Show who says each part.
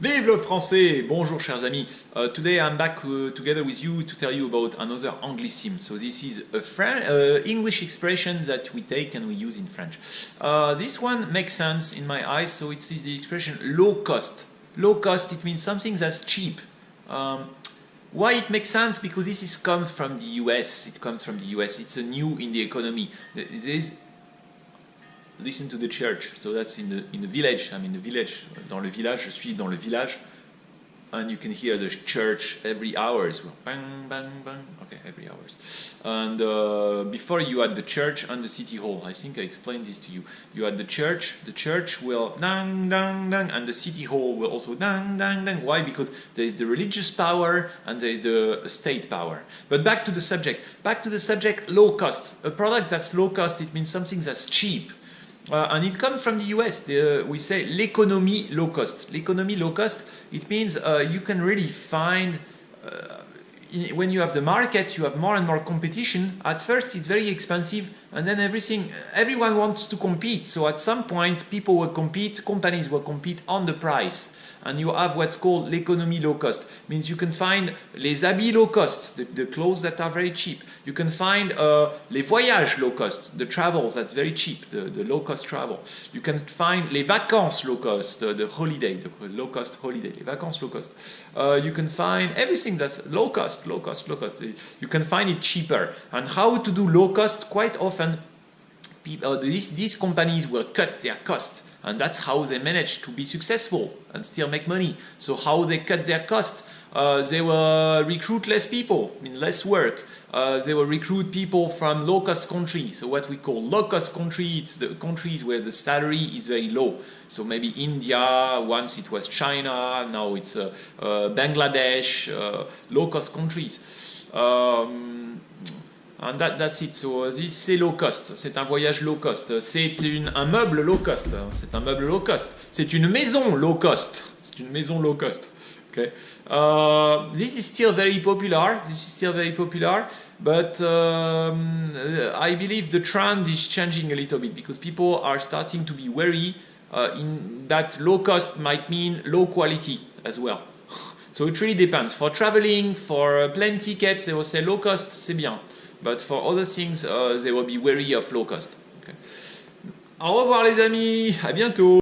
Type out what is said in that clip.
Speaker 1: Vive le français! Bonjour chers amis. Today I'm back together with you to tell you about another Anglicism. So this is a English expression that we take and we use in French. This one makes sense in my eyes, so it is the expression low cost. Low cost, it means something that's cheap. Why it makes sense? Because this comes from the US. It comes from the US. It's a new in the economy. Listen to the church. So that's in the village. I'm in the village. Dans le village, je suis dans le village. And you can hear the church every hours. Bang, bang, bang. Okay, every hours. And before you had the church and the city hall. I think I explained this to you. You had the church will dang, dang, dang, and the city hall will also dang, dang, dang. Why? Because there is the religious power and there is the state power. But back to the subject. Low cost. A product that's low cost, it means something that's cheap. And it comes from the US. We say l'économie low cost. L'économie low cost, it means you can really find, when you have the market, you have more and more competition. At first it's very expensive, and then everyone wants to compete. So at some point people will compete, companies will compete on the price. And you have what's called l'économie low cost. Means you can find les habits low cost, the clothes that are very cheap. You can find les voyages low cost, the travels that's very cheap, the low cost travel. You can find les vacances low cost, the holiday, the low cost holiday, les vacances low cost. You can find everything that's low cost. You can find it cheaper. And how to do low cost? Quite often, these companies will cut their cost. And that's how they manage to be successful and still make money. So how they cut their cost? They will recruit less people, I mean less work. They will recruit people from low-cost countries. So what we call low-cost countries, it's the countries where the salary is very low. So maybe India, once it was China, now it's Bangladesh, low-cost countries. And that's it. So this c'est low cost. C'est un voyage low cost. C'est un meuble low cost. C'est un meuble low cost. C'est une maison low cost. C'est une maison low cost. Okay. This is still very popular. But I believe the trend is changing a little bit because people are starting to be wary in that low cost might mean low quality as well. So it really depends. For traveling, for plane tickets, they will say low cost, c'est bien. But for other things, they will be wary of low cost. Okay. Au revoir les amis, à bientôt.